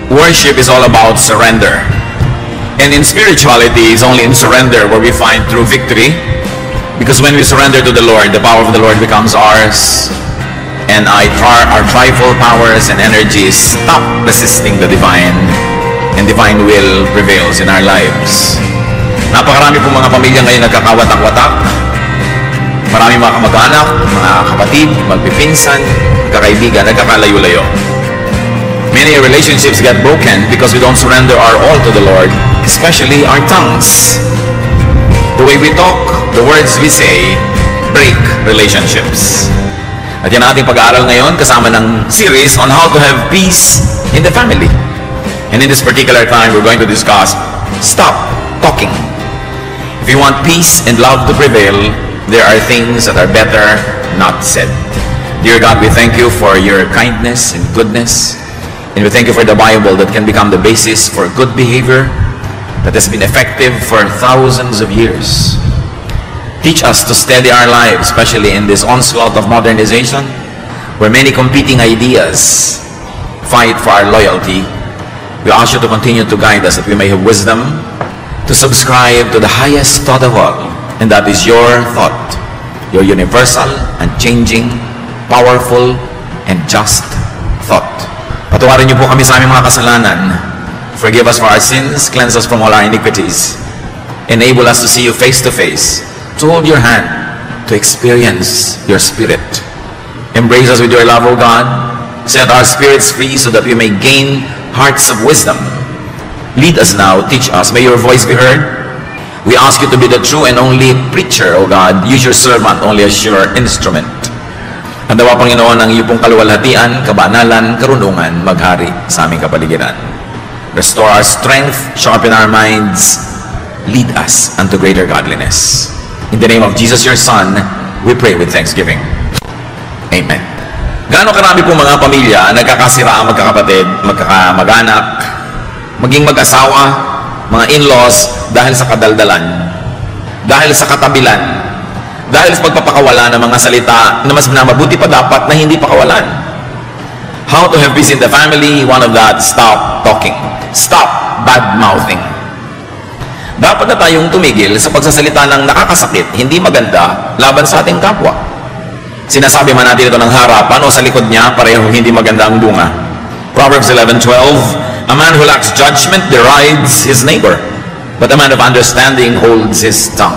Worship is all about surrender. And in spirituality, it's only in surrender where we find true victory. Because when we surrender to the Lord, the power of the Lord becomes ours. And our trifle powers and energies stop resisting the divine. And divine will prevails in our lives. Napakarami pong mga pamilya ngayon nagkakawatak-watak. Marami mga kamag-anak, mga kapatid, magpipinsan, kakaibigan, nagkakalayo-layo. Many relationships get broken because we don't surrender our all to the Lord, especially our tongues. The way we talk, the words we say, break relationships. At yan ating pag-aaral ngayon kasama ng series on how to have peace in the family. And in this particular time, we're going to discuss, stop talking. If you want peace and love to prevail, there are things that are better not said. Dear God, we thank you for your kindness and goodness. And we thank you for the Bible that can become the basis for good behavior that has been effective for thousands of years. Teach us to steady our lives, especially in this onslaught of modernization, where many competing ideas fight for our loyalty. We ask you to continue to guide us that we may have wisdom to subscribe to the highest thought of all, and that is your thought, your universal, unchanging, powerful, and just thought. Patawarin niyo po kami sa aming mga kasalanan. Forgive us for our sins, cleanse us from all our iniquities. Enable us to see you face to face, to hold your hand, to experience your spirit. Embrace us with your love, O God. Set our spirits free so that we may gain hearts of wisdom. Lead us now, teach us. May your voice be heard. We ask you to be the true and only preacher, O God. Use your servant only as your instrument. Ang dawa, Panginoon, ang iyong kaluwalhatian, kabanalan, karunungan, maghari sa aming kapaligiran. Restore our strength, sharpen our minds, lead us unto greater godliness. In the name of Jesus, your Son, we pray with thanksgiving. Amen. Gaano karami pong mga pamilya nagkakasira ang magkakapatid, magkakamag-anak, maging mag-asawa, mga in-laws, dahil sa kadaldalan, dahil sa katabilan, dahil sa pagpapakawala ng mga salita na mas mabuti pa dapat na hindi pakawalan. How to have peace in the family? One of that, stop talking. Stop bad-mouthing. Dapat na tayong tumigil sa pagsasalita ng nakakasakit, hindi maganda, laban sa ating kapwa. Sinasabi man natin ito ng harapan o sa likod niya, pareho hindi maganda ang bunga. Proverbs 11:12, a man who lacks judgment derides his neighbor, but a man of understanding holds his tongue.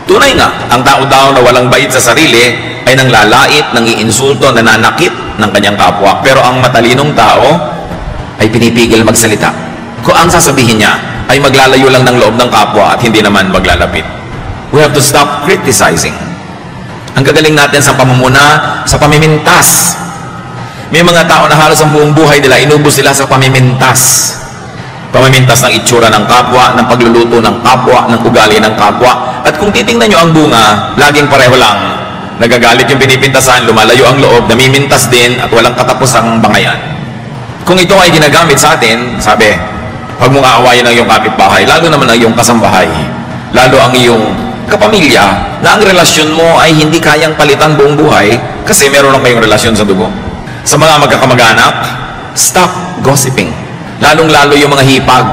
Tunay nga, ang tao daw na walang bait sa sarili ay nanglalait, nangiinsulto, nananakit ng kanyang kapwa. Pero ang matalinong tao ay pinipigil magsalita. Kung ang sasabihin niya ay maglalayo lang ng loob ng kapwa at hindi naman maglalapit. We have to stop criticizing. Ang gagaling natin sa pamumuna, sa pamimintas. May mga tao na halos ang buong buhay nila, inubos sila sa pamimintas. Pamimintas ng itsura ng kapwa, ng pagluluto ng kapwa, ng ugali ng kapwa. At kung titingnan nyo ang bunga, laging pareho lang. Nagagalit yung pinipintasan, lumalayo ang loob, namimintas din, at walang katapusang bangayan. Kung ito ay ginagamit sa atin, sabi, huwag mong aawayin ang iyong kapitbahay, lalo naman ang iyong kasambahay, lalo ang iyong kapamilya, na ang relasyon mo ay hindi kayang palitan buong buhay kasi meron na kayong relasyon sa dugo. Sa mga magkakamag-anak, stop gossiping. Lalong-lalo yung mga hipag,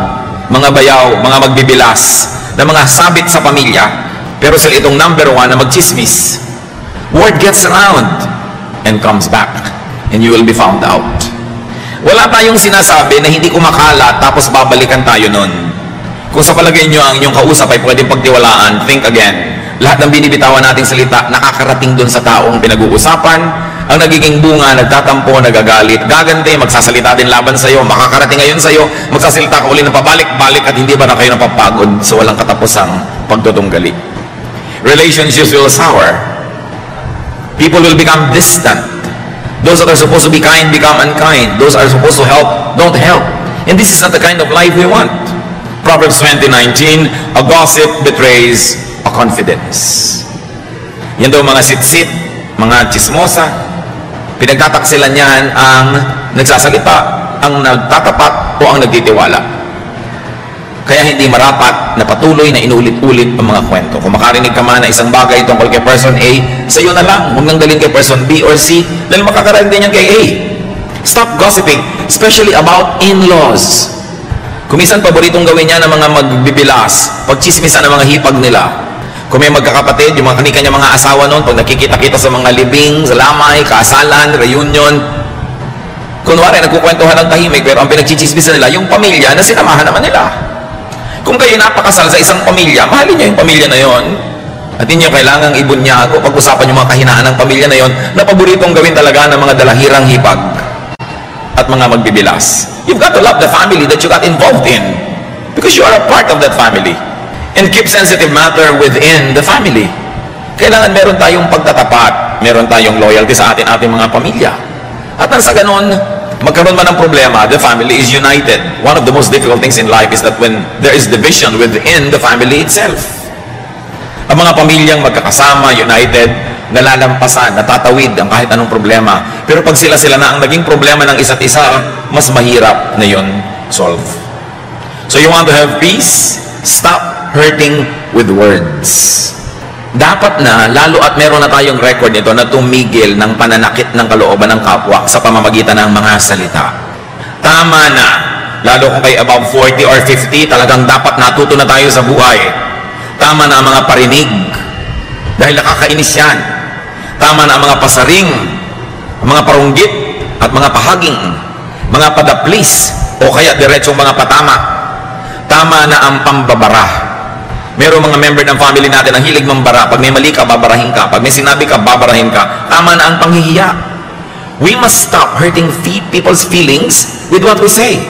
mga bayaw, mga magbibilas, na mga sabit sa pamilya, pero sila itong number one na magchismis. Word gets around and comes back, and you will be found out. Wala tayong sinasabi na hindi kumakalat tapos babalikan tayo nun. Kung sa palagay nyo ang inyong kausap ay pwedeng pagtiwalaan, think again. Lahat ng binibitawan nating salita, nakakarating dun sa taong pinag-uusapan. Ang nagiging bunga, nagtatampo, nagagalit, gagante, magsasalita din laban sa'yo, makakarating ngayon sa'yo, magsasalita ka uli na pabalik-balik at hindi ba na kayo napapagod sa walang katapusang pagtutunggali. Relationships will sour. People will become distant. Those that are supposed to be kind become unkind. Those that are supposed to help don't help. And this is not the kind of life we want. Proverbs 20:19, a gossip betrays a confidence. Yan daw mga sitsit, mga chismosa, pinagtataksilan niyan ang nagsasalita, ang nagtatapat o ang nagtitiwala. Kaya hindi marapat na patuloy na inulit-ulit ang mga kwento. Kung makarinig ka man na isang bagay tungkol kay person A, sa iyo na lang, huwag nang dalhin kay person B or C, dahil makakarating din yan kay A. Stop gossiping, especially about in-laws. Kumisan paboritong gawin niya ng mga magbibilas, pagchismisan ng mga hipag nila. Kung may magkakapatid, yung mga kanya mga asawa noon, pag nakikita-kita sa mga libing, sa lamay, kasalan, reunion, kunwari, nagkukwentuhan ng tahimik, pero ang pinagchichismisan nila, yung pamilya na sinamahan naman nila. Kung kayo napakasal sa isang pamilya, mahalin niyo yung pamilya na yon. At hindi nyo kailangang ibunyago, pag-usapan yung mga kahinaan ng pamilya na yon, na paboritong gawin talaga ng mga dalahirang hipag at mga magbibilas. You've got to love the family that you got involved in, because you are a part of that family. And keep sensitive matter within the family. Kailangan meron tayong pagtatapat, meron tayong loyalty sa ating mga pamilya. At nang sa ganon, magkaroon man ng problema, the family is united. One of the most difficult things in life is that when there is division within the family itself. Ang mga pamilyang magkakasama, united, nalalampasan, natatawid ang kahit anong problema. Pero pag sila na ang naging problema ng isa't isa, mas mahirap na yun solve. So you want to have peace? Stop hurting with words. Dapat na, lalo at meron na tayong record nito na tumigil ng pananakit ng kalooban ng kapwa sa pamamagitan ng mga salita. Tama na, lalo kung kayo above 40 or 50, talagang dapat natuto na tayo sa buhay. Tama na ang mga parinig, dahil nakakainis yan. Tama na ang mga pasaring, mga parunggit, at mga pahaging, mga padaplis, o kaya diretsong mga patama. Tama na ang pambabara. Merong mga member ng family natin ang hilig mambara. Pag may mali ka, babarahin ka. Pag may sinabi ka, babarahin ka. Tama na ang panghihiya. We must stop hurting people's feelings with what we say.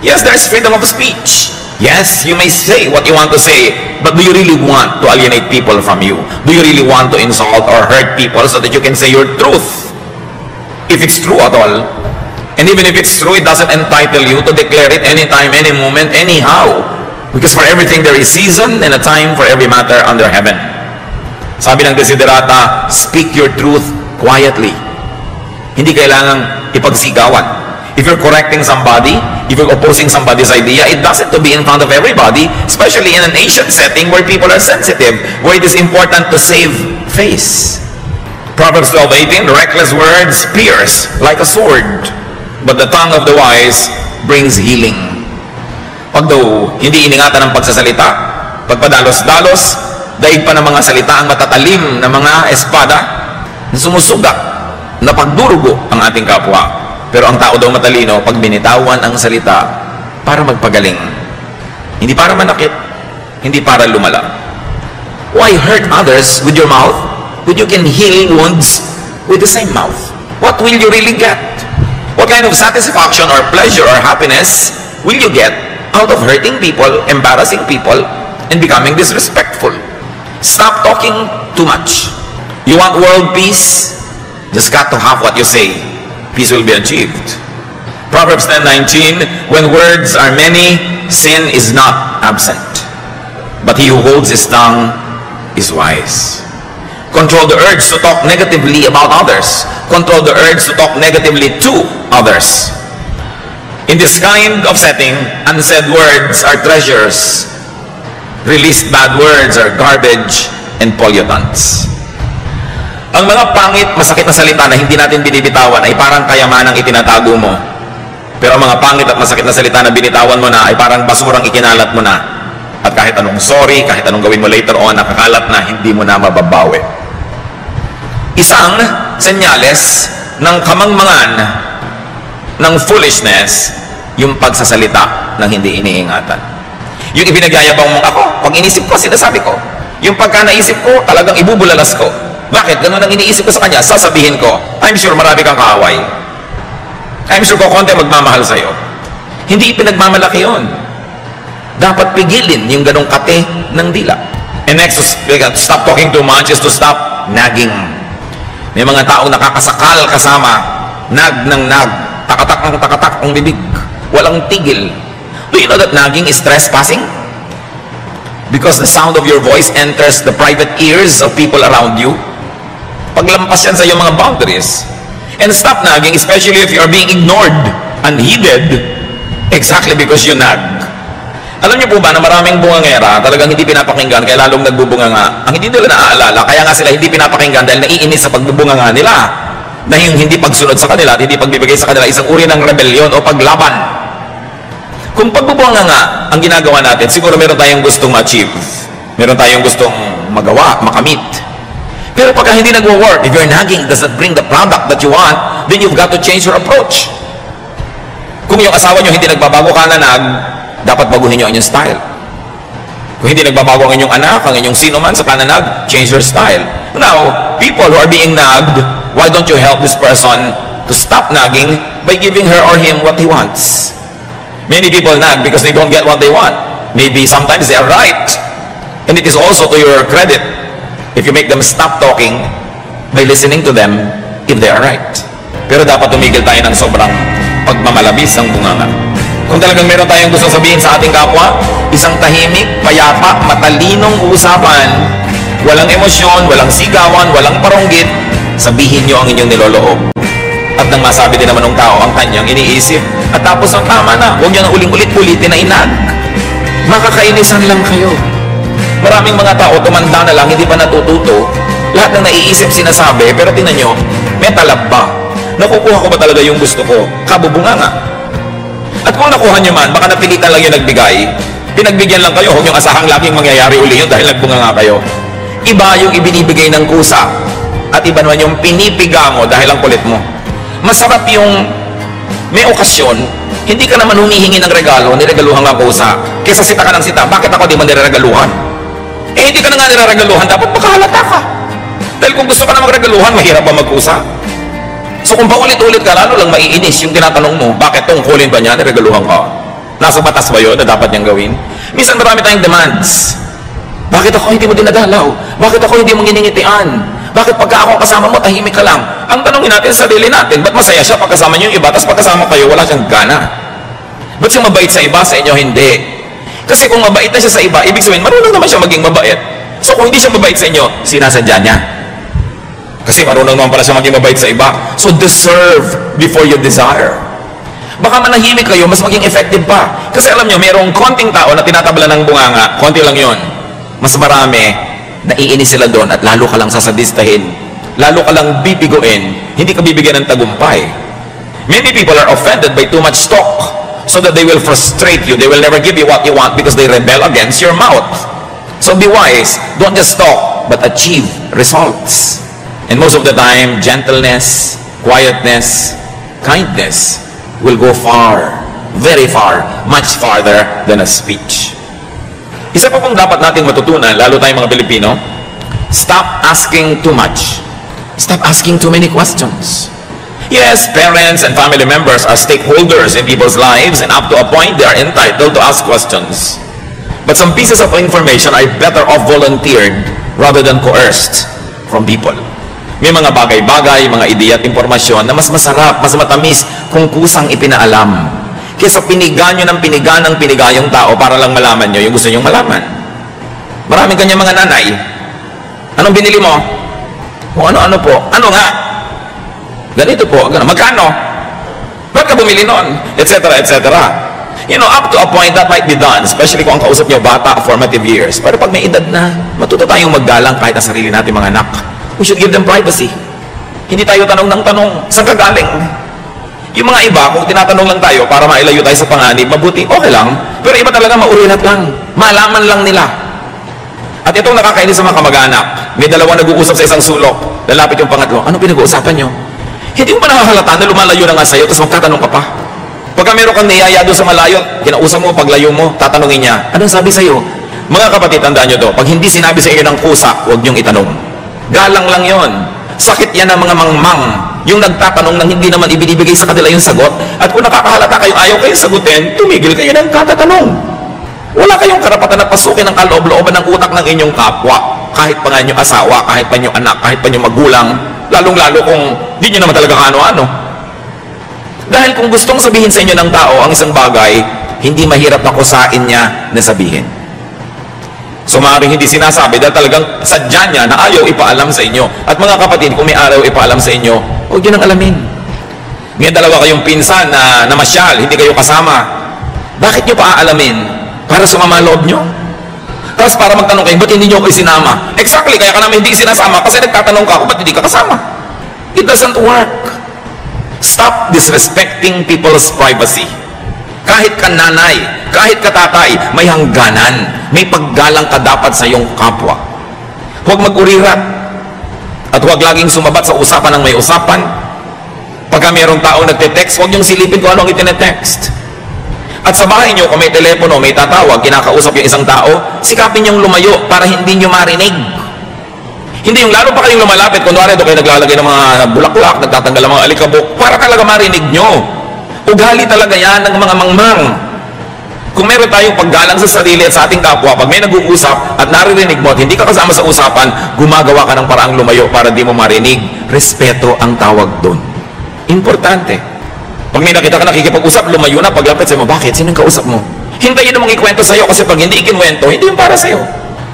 Yes, there is freedom of speech. Yes, you may say what you want to say, but do you really want to alienate people from you? Do you really want to insult or hurt people so that you can say your truth? If it's true at all. And even if it's true, it doesn't entitle you to declare it anytime, any moment, anyhow. Because for everything there is season and a time for every matter under heaven. Sabi ng Desiderata, speak your truth quietly. Hindi kailangang ipagsigawan. If you're correcting somebody, if you're opposing somebody's idea, it doesn't to be in front of everybody, especially in an Asian setting where people are sensitive, where it is important to save face. Proverbs 12:18, reckless words pierce like a sword, but the tongue of the wise brings healing. Pag daw hindi iningatan ang pagsasalita, pagpadalos-dalos, daig pa ng mga salita ang matatalim na mga espada na sumusuga, na pagdurugo ang ating kapwa. Pero ang tao daw matalino, pag binitawan ang salita para magpagaling. Hindi para manakit, hindi para lumala. Why hurt others with your mouth when you can heal wounds with the same mouth? What will you really get? What kind of satisfaction or pleasure or happiness will you get out of hurting people, embarrassing people, and becoming disrespectful? Stop talking too much. You want world peace? Just got to have what you say. Peace will be achieved. Proverbs 10:19, when words are many, sin is not absent. But he who holds his tongue is wise. Control the urge to talk negatively about others. Control the urge to talk negatively to others. In this kind of setting, unsaid words are treasures. Released bad words are garbage and pollutants. Ang mga pangit, masakit na salita na hindi natin binibitawan ay parang kayamanang itinatago mo. Pero ang mga pangit at masakit na salita na binitawan mo na ay parang basurang ikinalat mo na. At kahit anong sorry, kahit anong gawin mo later on, nakakalat na, hindi mo na mababawi. Isang senyales ng kamangmangan ng foolishness, yung pagsasalita ng hindi iniingatan. Yung ibinagyayabang mo ako, pag inisip ko, sinasabi ko. Yung pagka naisip ko, talagang ibubulalas ko. Bakit? Ganun ang iniisip ko sa kanya, sasabihin ko, I'm sure marami kang kaaway. I'm sure ko konti magmamahal sa'yo. Hindi ipinagmamalaki yun. Dapat pigilin yung ganong kate ng dila. And next, to stop talking too much is to stop nagging. May mga taong nakakasakal kasama, nag ng nag, takatak ang bibig, walang tigil. Do you know that nagging is trespassing? Because the sound of your voice enters the private ears of people around you. Paglampas yan sa iyong mga boundaries. And stop nagging, especially if you are being ignored, unheeded, exactly because you nag. Alam niyo po ba na maraming bungangera talagang hindi pinapakinggan kaya lalong nagbubunganga? Ang hindi nila naaalala, kaya nga sila hindi pinapakinggan dahil naiinis sa pagbubunganga nila. na yung hindi pagsunod sa kanila at hindi pagbibigay sa kanila isang uri ng rebellion o paglaban. Kung pagbubunga nga ang ginagawa natin, siguro meron tayong gustong ma-achieve. Meron tayong gustong magawa, makamit. Pero pagka hindi nagwo-work, if your nagging doesn't bring the product that you want, then you've got to change your approach. Kung yung asawa nyo hindi nagbabago ka na dapat baguhin nyo ang inyong style. Kung hindi nagbabago ang inyong anak, ang inyong sino man sa kananag, change your style. Now, people who are being nagged, why don't you help this person to stop nagging by giving her or him what he wants? Many people nag because they don't get what they want. Maybe sometimes they are right. And it is also to your credit if you make them stop talking by listening to them if they are right. Pero dapat tumigil tayo ng sobrang pagmamalabis ang bunganga. Kung talagang meron tayong gusto sabihin sa ating kapwa, isang tahimik, payapa, matalinong usapan, walang emosyon, walang sigawan, walang paronggit, sabihin nyo ang inyong niloloob. At nang masabi din naman ng tao ang kanyang iniisip, at tapos ang tama na, huwag nyo nang ulit-ulitin na inag. Makakainisan lang kayo. Maraming mga tao tumanda na lang, hindi pa natututo, lahat ng naiisip sinasabi, pero tingnan nyo, may talab ba? Nakukuha ko ba talaga yung gusto ko? Kabubunga nga. At kung nakuha nyo man, baka napilitan lang yung nagbigay, pinagbigyan lang kayo, huwag yung asahang laging mangyayari uli yun dahil nagbunga nga kayo. Iba yung ibinibigay ng kusa, at iba naman yung pinipiga mo dahil ang kulit mo. Masarap yung may okasyon, hindi ka naman humihingi ng regalo, niregaluhan nga kusa. Kesa sita ka ng sita, bakit ako di man niregaluhan? Eh hindi ka na nga niregaluhan, dapat makahalata ka. Dahil kung gusto ka na magregaluhan, mahirap ba magkusa? So kung paulit-ulit ka, lalo lang maiinis yung tinatanong mo, bakit tungkulin ba niya, niregaluhan ka? Nasa batas ba yun na dapat niyang gawin? Minsan marami tayong demands. Bakit ako hindi mo dinadalaw? Bakit ako hindi mo giningitian? Bakit pagka ako kasama mo, tahimik ka lang? Ang tanongin natin sa sarili natin, ba't masaya siya pagkasama niyo yung iba, tapos pagkasama kayo, wala siyang gana? Ba't siya mabait sa iba, sa inyo hindi? Kasi kung mabait na siya sa iba, ibig sabihin, marunong naman siya maging mabait. So kung hindi siya mabait sa inyo, sinasadya niya. Kasi marunong naman pala siya maging mabait sa iba. So deserve before you desire. Baka manahimik kayo, mas maging effective pa. Kasi alam nyo, mayroong konting tao na tinatabla ng bunganga, konti lang yon. Mas marami, naiinis sila doon at lalo ka lang sasadistahin. Lalo ka lang bibiguin, hindi ka bibigyan ng tagumpay. Many people are offended by too much talk so that they will frustrate you. They will never give you what you want because they rebel against your mouth. So be wise. Don't just talk, but achieve results. And most of the time, gentleness, quietness, kindness will go far, very far, much farther than a speech. Isa pa pong dapat nating matutunan, lalo tayong mga Pilipino, stop asking too much. Stop asking too many questions. Yes, parents and family members are stakeholders in people's lives, and up to a point, they are entitled to ask questions. But some pieces of information are better off volunteered rather than coerced from people. May mga bagay-bagay, mga ideya at impormasyon na mas masarap, mas matamis kung kusang ipinaalam. Kesa piniga nyo ng piniga yung tao para lang malaman nyo yung gusto nyong malaman. Maraming kanya mga nanay. Anong binili mo? O ano po? Ano nga? Ganito po. Ganun. Magkano? Ba't ka bumili nun? Etc. etc. You know, up to a point that might be done, especially kung ang kausap nyo bata, formative years. Pero pag may edad na, matuto tayong maggalang kahit ang sarili natin mga anak. We should give them privacy. Hindi tayo tanong ng tanong, saan ka galing? Yung mga iba, kung tinatanong lang tayo para mailayo tayo sa panganib, mabuti, okay lang. Pero iba talaga maurinat lang. Malaman lang nila. At itong nakakainis sa mga kamag-anak, may dalawang nag-uusap sa isang sulok. Lalapit yung pangatlo, ano pinag-uusapan nyo? Hindi mo ba nakahalata na lumalayo na nga sa'yo, tapos magtatanong ka pa? Pagka meron kang niyaya doon sa malayo, kinausap mo, paglayo mo, tatanungin niya, anong sabi sa'yo? Mga kapatid, tandaan nyo to, pag hindi sinabi sa inyo ng kusa, huwag nyong itanong. Galang lang yon. Sakit yan ng mga mangmang, yung nagtatanong nang hindi naman ibinibigay sa kanila yung sagot. At kung nakakahalata kayong ayaw kayong sagutin, tumigil kayo ng katatanong. Wala kayong karapatan na pasukin ang kaloob-looban ng utak ng inyong kapwa. Kahit pa nga inyong asawa, kahit pa inyong anak, kahit pa inyong magulang, lalong-lalo kung di nyo naman talaga ano-ano. Dahil kung gustong sabihin sa inyo ng tao ang isang bagay, hindi mahirap na kusain niya na sabihin. So maaaring hindi sinasabi dahil talagang sadya niya na ayaw ipaalam sa inyo. At mga kapatid, kung may araw ipaalam sa inyo, huwag nyo nang alamin. May dalawa kayong pinsan na namasyal, hindi kayo kasama. Bakit nyo pa aalamin? Para sumama loob nyo? Tapos para magtanong kayo, ba't hindi nyo ako isinama? Exactly, kaya ka namin hindi sinasama kasi nagtatanong ka ako, ba't hindi ka kasama? It doesn't work. Stop disrespecting people's privacy. Kahit ka nanay, kahit ka tatay, may hangganan. May paggalang ka dapat sa iyong kapwa. Huwag mag-urirat. At huwag laging sumabat sa usapan ng may usapan. Pagka mayroong taong nagte-text, huwag niyong silipin kung anong itine-text. At sa bahay niyo, kung may telepono, may tatawag, kinakausap yung isang tao, sikapin niyong lumayo para hindi niyo marinig. Hindi yung lalo pa kayong lumalapit, kunwari doon kayo naglalagay ng mga bulaklak, nagtatanggal ng mga alikabok, para talaga marinig nyo. Ugali talaga yan ng mga mangmang. Kung meron tayong paggalang sa sarili at sa ating kapwa, pag may nag-uusap at naririnig mo at hindi ka kasama sa usapan, gumagawa ka ng paraang lumayo para di mo marinig. Respeto ang tawag doon. Importante. Pag may nakita ka nakikipag-usap, lumayo na, paglapit sa'yo mo, bakit? Sinong kausap mo? Hintayin mo mong ikwento sa'yo kasi pag hindi ikinwento, hindi yung para sa'yo.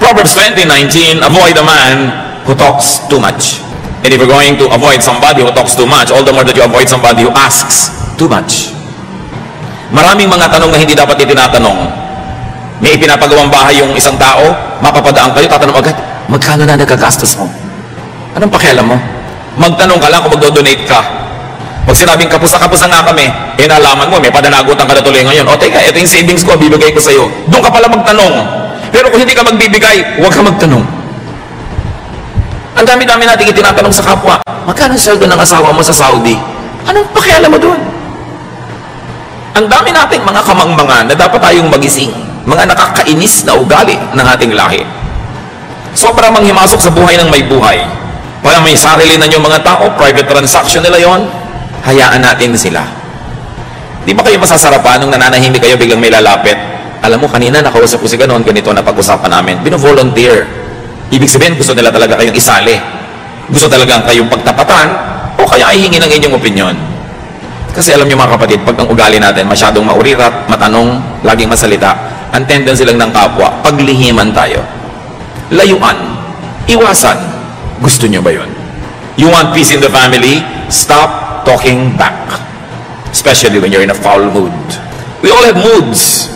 Proverbs 20:19, avoid a man who talks too much. And if you're going to avoid somebody who talks too much, all the more that you avoid somebody who asks too much. Maraming mga tanong na hindi dapat itinatanong. May ipinapagawang bahay yung isang tao, mapapadaan kayo, tatanong agad, magkano na nagagastos mo? Anong pakialam mo? Magtanong ka lang kung magdo-donate ka. Pag sinabing kapusa-kapusa nga kami, nalaman mo, may padanagutan ka na tuloy ngayon. O teka, ito yung savings ko, bibigay ko sa'yo. Doon ka pala magtanong. Pero kung hindi ka magbibigay, huwag ka magtanong. Ang dami-dami natin itinatanong sa kapwa, magkano sweldo ng asawa mo sa Saudi? Anong pakialam mo doon? Ang dami nating mga kamangmangan na dapat tayong magising, mga nakakainis na ugali ng ating lahi. Sobrang manghimasok sa buhay ng may buhay. Pag may sarili na yung mga tao, private transaction nila yon, hayaan natin sila. Di ba kayo masasarapan nung nananahimik kayo biglang may lalapit? Alam mo, kanina nakausap ko si ganon, ganito na pag-usapan namin. Bino-volunteer. Ibig sabihin, gusto nila talaga kayong isali. Gusto talaga kayong pagtapatan o kaya ay hingi ng inyong opinion. Kasi alam niyo mga kapatid, pag ang ugali natin masyadong maurirat, matanong, laging masalita, ang tendency lang ng kapwa, paglihiman tayo. Layuan. Iwasan. Gusto niyo ba yun? You want peace in the family? Stop talking back. Especially when you're in a foul mood. We all have moods.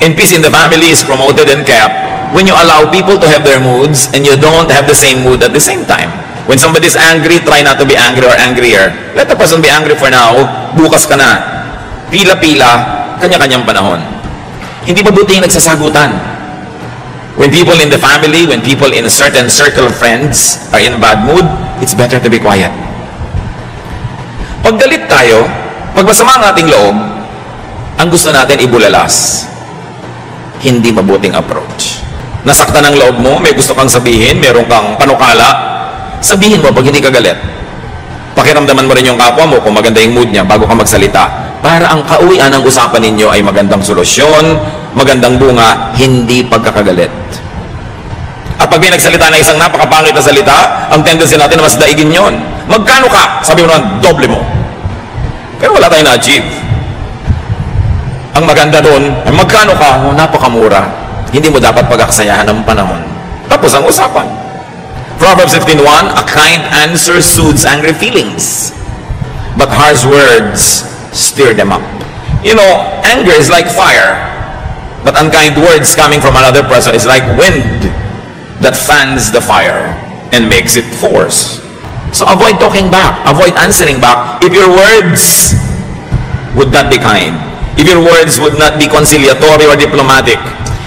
And peace in the family is promoted and kept when you allow people to have their moods and you don't have the same mood at the same time. When somebody's angry, try not to be angry or angrier. Let the person be angry for now, bukas ka na. Pila-pila, kanya-kanyang panahon. Hindi mabuti yung nagsasagutan. When people in the family, when people in a certain circle of friends are in a bad mood, it's better to be quiet. Pag galit tayo, pag masama ang ating loob, ang gusto natin ibulalas. Hindi mabuting approach. Nasaktan ang loob mo, may gusto kang sabihin, meron kang panukala, sabihin mo pag hindi ka galit. Pakiramdaman mo rin yung kapwa mo kung maganda yung mood niya bago ka magsalita. Para ang kauwian ng usapan ninyo ay magandang solusyon, magandang bunga, hindi pagkakagalit. At pag may nagsalita na isang napakapangit na salita, ang tendency natin na mas daigin yon. Magkano ka? Sabi mo naman, doble mo. Pero wala tayong na-achieve. Ang maganda doon, ay magkano ka? Oh, napakamura. Hindi mo dapat pag-aksayahan ng panahon. Tapos ang usapan. Proverbs 15:1, a kind answer soothes angry feelings, but harsh words stir them up. You know, anger is like fire, but unkind words coming from another person is like wind that fans the fire and makes it force. So avoid talking back, avoid answering back if your words would not be kind, if your words would not be conciliatory or diplomatic,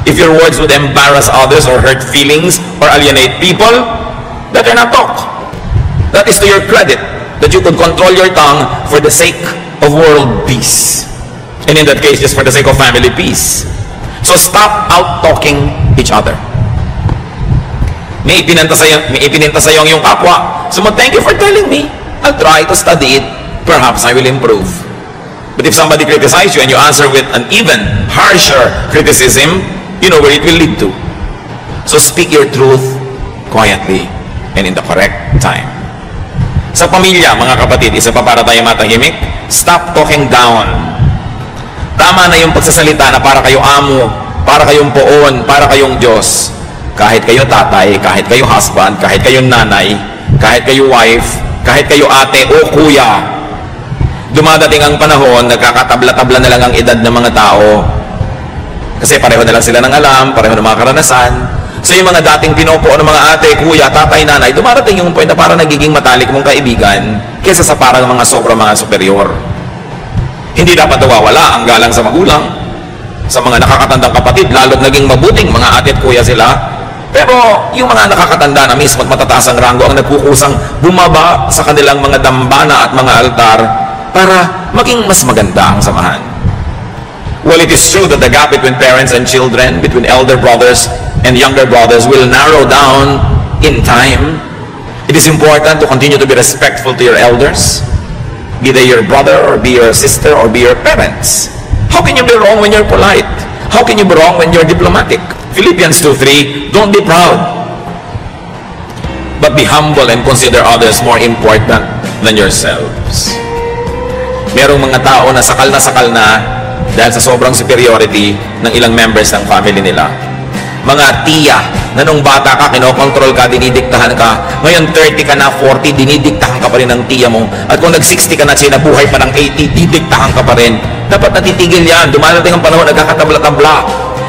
if your words would embarrass others or hurt feelings or alienate people, better not talk. That is to your credit, that you could control your tongue for the sake of world peace. And in that case, just for the sake of family peace. So stop out-talking each other. May ipinenta sa'yo ang iyong kapwa. So thank you for telling me. I'll try to study it. Perhaps I will improve. But if somebody criticizes you and you answer with an even harsher criticism, you know where it will lead to. So speak your truth quietly and in the correct time. Sa pamilya, mga kapatid, isa pa para tayo matahimik, stop talking down. Tama na yung pagsasalita na para kayo amo, para kayong poon, para kayong Diyos. Kahit kayo tatay, kahit kayo husband, kahit kayo nanay, kahit kayo wife, kahit kayo ate o kuya, dumadating ang panahon, nagkakatabla-tabla na lang ang edad ng mga tao. Kasi pareho na lang sila ng alam, pareho ng mga karanasan. So yung mga dating pinupo ng mga ate, kuya, tatay, nanay, dumarating yung point na parang nagiging matalik mong kaibigan kesa sa parang mga sobrang mga superior. Hindi dapat nawawala ang galang sa magulang, sa mga nakakatandang kapatid, lalo't naging mabuting mga ate at kuya sila. Pero yung mga nakakatanda na mismo at matataas ang ranggo ang nagkukusang bumaba sa kanilang mga dambana at mga altar para maging mas maganda ang samahan. Well, it is true that the gap between parents and children, between elder brothers and younger brothers will narrow down in time. It is important to continue to be respectful to your elders, be they your brother or be your sister or be your parents. How can you be wrong when you're polite? How can you be wrong when you're diplomatic? Philippians 2:3, don't be proud, but be humble and consider others more important than yourselves. Merong mga tao na sakal na dahil sa sobrang superiority ng ilang members ng family nila. Mga tiya na nung bata ka, kinokontrol ka, dinidiktahan ka. Ngayon 30 ka na, 40, dinidiktahan ka pa rin ng tiya mo. At kung nag-60 ka na, siya nabuhay pa ng 80, didiktahan ka pa rin. Dapat natitigil yan. Dumarating ang panahon, nagkakatabla-tabla.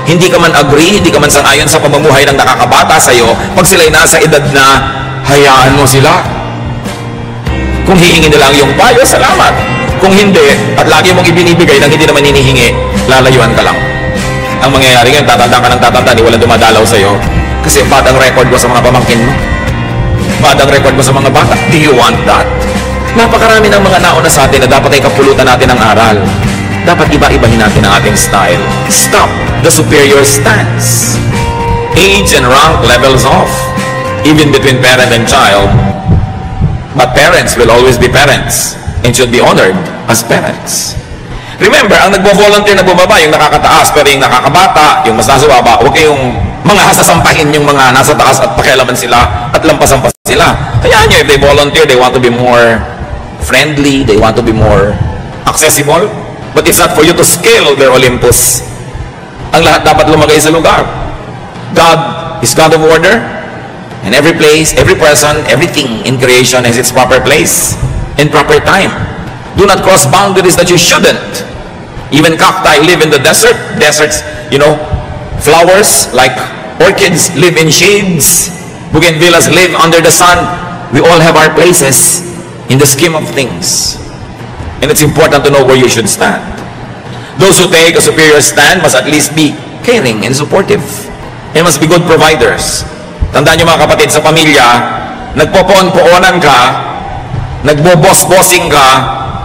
Hindi ka man agree, hindi ka man sang-ayon sa pamumuhay ng nakakabata sa'yo. Pag sila'y nasa edad na, hayaan mo sila. Kung hihingi nila ang iyong payo, salamat. Kung hindi, at lagi mong ibinibigay nang hindi naman hinihingi, lalayuan ka lang. Ang mangyayari ngayon, tatanda ka ng tatanda, di walang dumadalaw sa'yo. Kasi bad ang record mo sa mga pamangkin mo. Bad ang record mo sa mga bata. Do you want that? Napakarami ng mga nauna sa atin na dapat ay kapulutan natin ng aral. Dapat iba-ibahin natin ang ating style. Stop the superior stance. Age and rank levels off, even between parent and child. But parents will always be parents and should be honored as parents. Remember, ang nagbo-volunteer na bumaba, yung nakakataas, pero yung nakakabata, yung mas nasa baba, huwag kayong mga hasasampahin yung mga nasa taas at pakialaman sila at lampasan pa sila. Hayaan nyo, if they volunteer, they want to be more friendly, they want to be more accessible, but it's not for you to scale their Olympus. Ang lahat dapat lumagay sa lugar. God is God of order, and every place, every person, everything in creation has its proper place in proper time. Do not cross boundaries that you shouldn't. Even cacti live in the desert. Deserts, flowers like orchids live in shades. Bougainvilleas live under the sun. We all have our places in the scheme of things. And it's important to know where you should stand. Those who take a superior stand must at least be caring and supportive. They must be good providers. Tandaan nyo mga kapatid, sa pamilya, nagpopoon-poonan ka, nagbo-boss-bossing ka,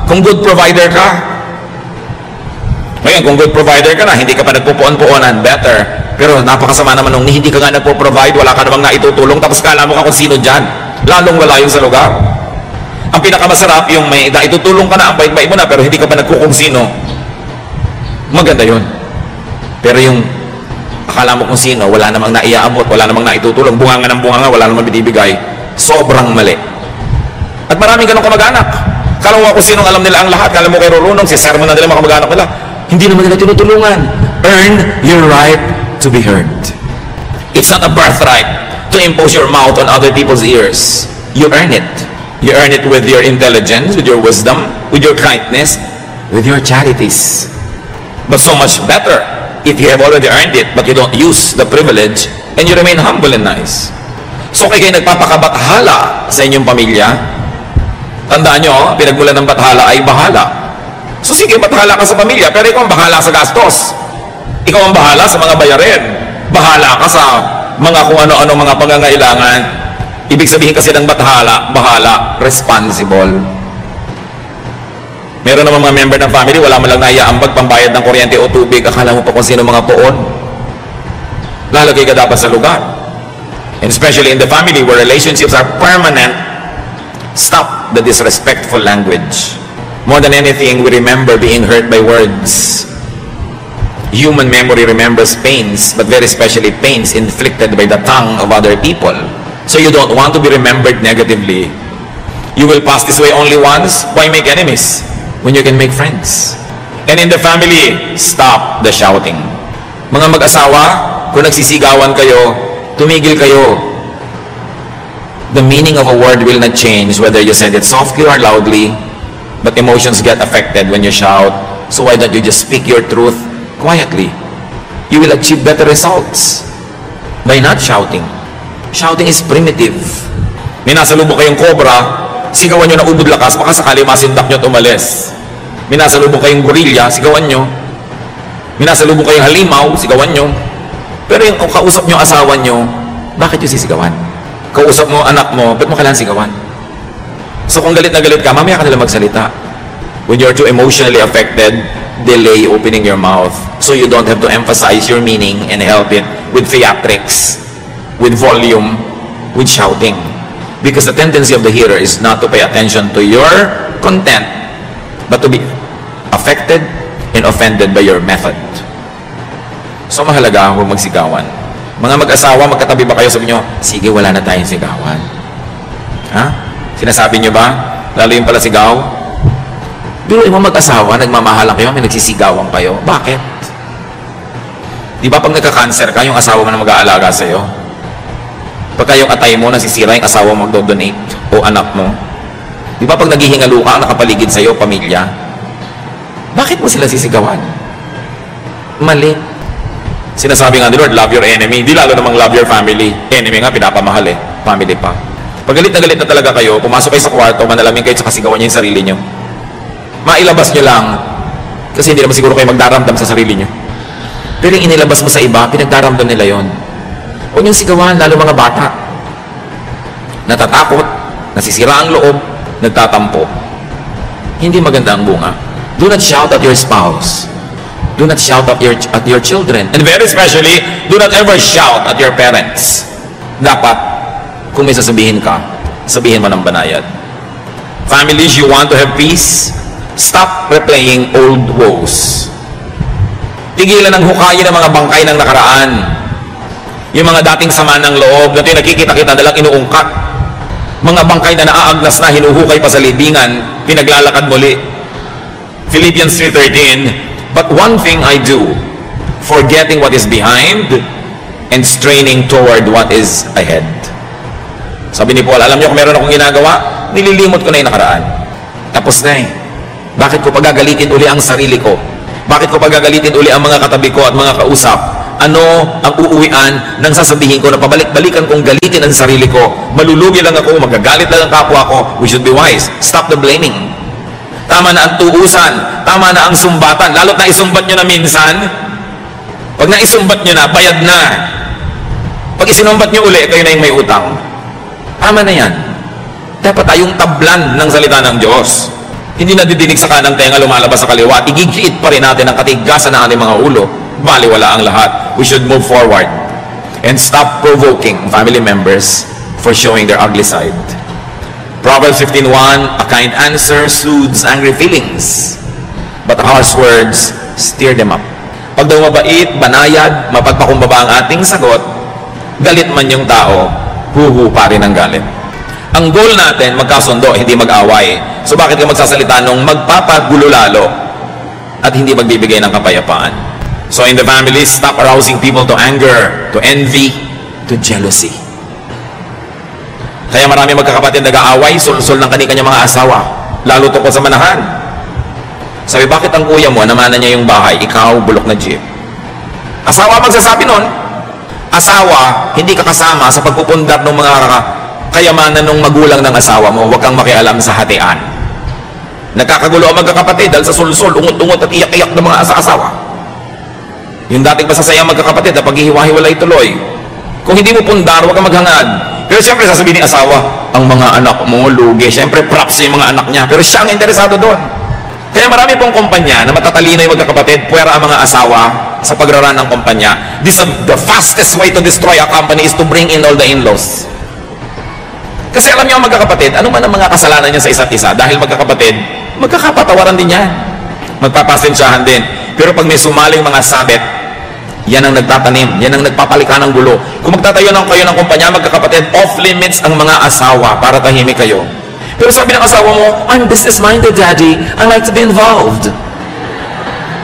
kung good provider ka. Ngayon, kung good provider ka na, hindi ka pa nagpupuon-puonan, better. Pero napakasama naman nung hindi ka nga nagpo-provide, wala ka namang naitutulong, tapos kala mo ka kung sino dyan. Lalong wala yun sa lugar. Ang pinakamasarap, yung may naitutulong ka na, ang bait-bait mo na, pero hindi ka pa nagkukung sino. Maganda yun. Pero yung akala mo kung sino, wala namang naiaabot, wala namang naitutulong, bunganga ng bunganga, wala namang binibigay, sobrang mali. At maraming ganong kamag-anak. Kala mo kung sinong alam nila ang lahat, kala mo kay Rorunong, si sermon na nila mga kamag-anak nila. Hindi naman nila tinutulungan. Earn your right to be heard. It's not a birthright to impose your mouth on other people's ears. You earn it. You earn it with your intelligence, with your wisdom, with your kindness, with your charities. But so much better if you have already earned it, but you don't use the privilege, and you remain humble and nice. So kayo nagpapakabathala sa inyong pamilya, tandaan nyo, pinagmulan ng bathala ay bahala. So sige, bathala ka sa pamilya, pero ikaw ang bahala sa gastos. Ikaw ang bahala sa mga bayarin. Bahala ka sa mga kung ano-ano mga pangangailangan. Ibig sabihin kasi ng bathala, bahala, responsible. Meron naman mga member ng family, wala man lang naiaambag pambayad ng kuryente o tubig, akala mo pa kung sino mga poon. Lalagay ka dapat sa lugar. And especially in the family where relationships are permanent, stop the disrespectful language. More than anything, we remember being hurt by words. Human memory remembers pains, but very especially pains inflicted by the tongue of other people. So you don't want to be remembered negatively. You will pass this way only once. Why make enemies when you can make friends? And in the family, stop the shouting. Mga mag-asawa, kung nagsisigawan kayo, tumigil kayo. The meaning of a word will not change whether you send it softly or loudly, but emotions get affected when you shout. So why don't you just speak your truth quietly? You will achieve better results. by not shouting. Shouting is primitive. May nasalubong kayong cobra, sigawan nyo na ubod lakas, baka sakali masindak nyo at umalis. May nasalubong kayong gorilla, sigawan nyo. May nasalubong kayong halimaw, sigawan nyo. Pero yung kausap nyo asawa nyo, bakit nyo sisigawan? Kausap mo anak mo, ba't mo kailangan sigawan? So kung galit na galit ka, mamaya ka nila magsalita. When you're too emotionally affected, delay opening your mouth so you don't have to emphasize your meaning and help it with theatrics, with volume, with shouting. Because the tendency of the hearer is not to pay attention to your content, but to be affected and offended by your method. So mahalaga, huwag magsigawan. Mga mag-asawa, magkatabi ba kayo? Sabi nyo, sige, wala na tayong sigawan. Ha? Sinasabi nyo ba? Lalo yung pala sigaw? Pero yung mag-asawa, nagmamahalan kayo, may nagsisigawan kayo. Bakit? Di ba pag nagka-cancer ka, yung asawa mo na mag-aalaga sa'yo? Pagka yung atay mo, nasisira yung asawa mo magdo-donate o anak mo? Di ba pag naghihingalo ka, ang nakapaligid sa'yo, pamilya? Bakit mo sila sisigawan? Mali. Sinasabi nga ni Lord, love your enemy. Di lalo namang love your family. Enemy nga, pinapamahal eh. Family pa. Pag galit na talaga kayo, pumasok kayo sa kwarto, manalamin kayo, tsaka sigawan nyo yung sarili nyo. Mailabas nyo lang. Kasi hindi naman siguro kayo magdaramdam sa sarili nyo. Pero yung inilabas mo sa iba, pinagdaramdam nila yon. Huwag yung sigawan, lalo mga bata. Natatakot, nasisira ang loob, nagtatampo. Hindi maganda ang bunga. Do not shout at your spouse. Do not shout at your children. And very especially, do not ever shout at your parents. Dapat, kung may sasabihin ka, sabihin mo ng banayad. Families, you want to have peace? Stop replaying old woes. Tigilan ng hukayin ng mga bangkay ng nakaraan. Yung mga dating sama ng loob, na nakikita-kita na lang inuungkat. Mga bangkay na naaagnas na, hinuhukay pa sa libingan, pinaglalakad muli. Philippians 3:13, but one thing I do, forgetting what is behind and straining toward what is ahead. Sabi ni Paul, alam niyo kung meron akong ginagawa, nililimot ko na yung nakaraan. Tapos na eh. Bakit ko pagagalitin uli ang sarili ko? Bakit ko pagagalitin uli ang mga katabi ko at mga kausap? Ano ang uuwian ng sasabihin ko na pabalik-balikan kong galitin ang sarili ko? Malulugi lang ako, magagalit lang ang kapwa ko. We should be wise. Stop the blaming. Tama na ang tuusan. Tama na ang sumbatan. Lalo't na isumbat nyo na minsan. Pag naisumbat nyo na, bayad na. Pag isinumbat nyo uli, kayo na yung may utang. Tama na yan. Dapat tayong tablan ng salita ng Diyos. Hindi na didinig sa kanang tenga, lumalabas sa kaliwa. Igigit pa rin natin ang katigasan ng ating mga ulo. Baliwala ang lahat. We should move forward and stop provoking family members for showing their ugly side. Proverbs 15:1, a kind answer soothes angry feelings, but harsh words stir them up. Pag daw mabait, banayad, mapagpakumbaba ang ating sagot, galit man yung tao, huhu pa rin ang galit. Ang goal natin, magkasundo, hindi mag-away. So bakit ka magsasalita nung magpapagulo lalo at hindi magbibigay ng kapayapaan? So in the family, stop arousing people to anger, to envy, to jealousy. Kaya marami magkakapatid nag-aaway, sul-sul ng kani-kanya mga asawa, lalo tungkol sa manahan. Sabi, bakit ang kuya mo, namana niya yung bahay, ikaw, bulok na jeep? Asawa magsasabi nun. Asawa, hindi ka kasama sa pagpupundar ng mga kayamanan ng magulang ng asawa mo. Huwag kang makialam sa hatian. Nagkakagulo ang magkakapatid dahil sa sul-sul, ungot-ungot at iyak-iyak ng mga asawa. Yung dating masasayang magkakapatid na paghihiwa-hiwalay tuloy. Kung hindi mo pundar, huwag kang maghangad. Pero siyempre sasabihin ni asawa, ang mga anak mo, lugi. Siyempre props yung mga anak niya. Pero siya ang interesado doon. Kaya marami pong kumpanya na matatalino yung magkakapatid, puwera ang mga asawa sa pagraran ng kumpanya. The fastest way to destroy a company is to bring in all the in-laws. Kasi alam niyo ang magkakapatid, ano man ang mga kasalanan niya sa isa't isa, dahil magkakapatid, magkakapatawaran din yan. Magpapasensyahan din. Pero pag may sumaling mga sabit, yan ang nagtatanim, yan ang nagpapalika ng gulo. Kung magtatayo ng kayo ng kumpanya, magkakapatid, off-limits ang mga asawa para tahimik kayo. Pero sabi ng asawa mo, I'm business-minded, Daddy. I like to be involved.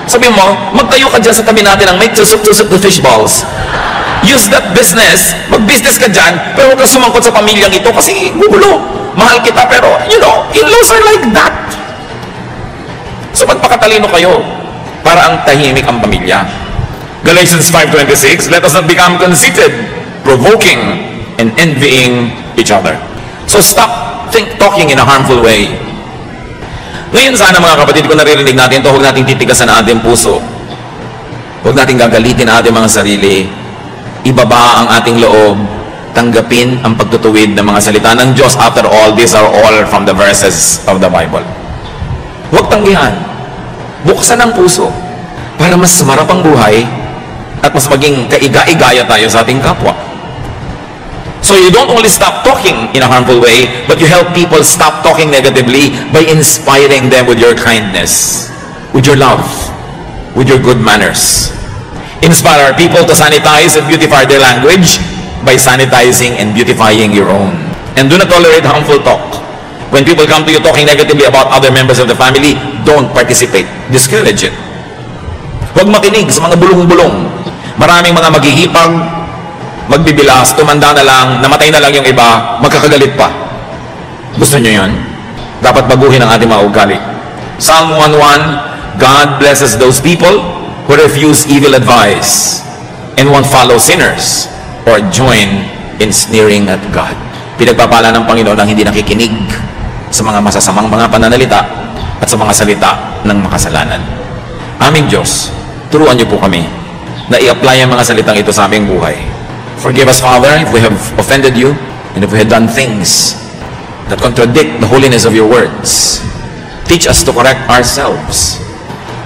Sabi mo, magtayo ka dyan sa tabi natin ang make tusok-tusok the fish balls. Use that business. Mag-business ka dyan, pero huwag ka sumangkot sa pamilyang ito kasi gugulo. Mahal kita, pero, you know, in-laws are like that. So magpakatalino kayo para ang tahimik ang pamilya. Galatians 5:26, let us not become conceited, provoking and envying each other. So stop talking in a harmful way. Ngayon sana mga kapatid, kung naririnig natin ito, huwag natin titigasan ang ating puso. Huwag natin gagalitin ang ating mga sarili. Ibaba ang ating loob. Tanggapin ang pagtutuwid ng mga salita ng Diyos. After all, these are all from the verses of the Bible. Huwag tanggihan. Buksan ang puso para mas sumarap ang buhay at mas maging kaiga-igaya tayo sa ating kapwa. So you don't only stop talking in a harmful way, but you help people stop talking negatively by inspiring them with your kindness, with your love, with your good manners. Inspire people to sanitize and beautify their language by sanitizing and beautifying your own. And do not tolerate harmful talk. When people come to you talking negatively about other members of the family, don't participate. Discourage it. Huwag makinig sa mga bulong-bulong. Maraming mga maghihipag, magbibilas, tumanda na lang, namatay na lang yung iba, magkakagalit pa. Gusto nyo yun? Dapat baguhin ang ating mga ugali. Psalm 1:1, God blesses those people who refuse evil advice and won't follow sinners or join in sneering at God. Pinagpapala ng Panginoon ang hindi nakikinig sa mga masasamang mga pananalita at sa mga salita ng makasalanan. Aming Diyos, turuan niyo po kami na i-apply ang mga salitang ito sa aming buhay. Forgive us, Father, if we have offended you and if we have done things that contradict the holiness of your words. Teach us to correct ourselves.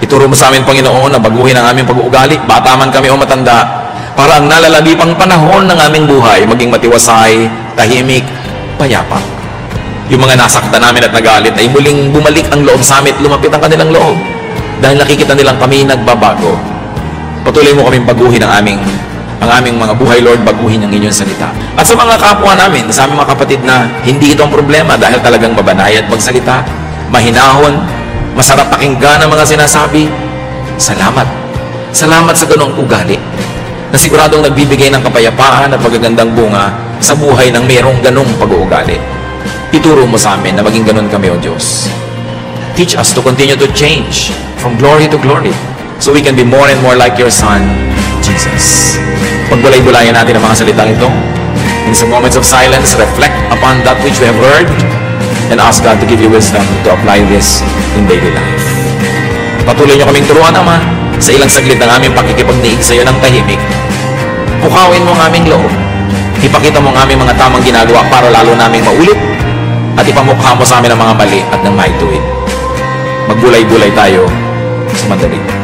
Ituro mo sa amin, Panginoon, na baguhin ang aming pag-uugali, bata man kami o matanda, para ang nalalabi pang panahon ng aming buhay maging matiwasay, tahimik, payapa. Yung mga nasaktan namin at nagalit ay muling bumalik ang loob sa amin at lumapit ang kanilang loob dahil nakikita nilang kami nagbabago. Patuloy mo kaming baguhin ang aming mga buhay, Lord, baguhin ang inyong salita. At sa mga kapwa namin, sa aming mga kapatid na hindi itong problema dahil talagang mabanay at magsalita, mahinahon, masarap pakinggan ang mga sinasabi, salamat. Salamat sa ganong ugali na siguradong nagbibigay ng kapayapaan at magagandang bunga sa buhay ng mayroong ganong pag-uugali. Ituro mo sa amin na maging ganon kami, O Diyos. Teach us to continue to change from glory to glory so we can be more and more like your Son, Jesus. Pagbulay-bulayan natin ang mga salitang ito. In some moments of silence, reflect upon that which we have heard and ask God to give you wisdom to apply this in daily life. Patuloy niyo kaming turuan, Ama, sa ilang saglit ng aming pakikipagniig sa iyo ng tahimik. Pukawin mo ang aming loob. Ipakita mo ang aming mga tamang ginagawa para lalo naming maulit at ipamukha mo sa amin ang mga mali at ng maituwid. Magbulay-bulay tayo sa madali.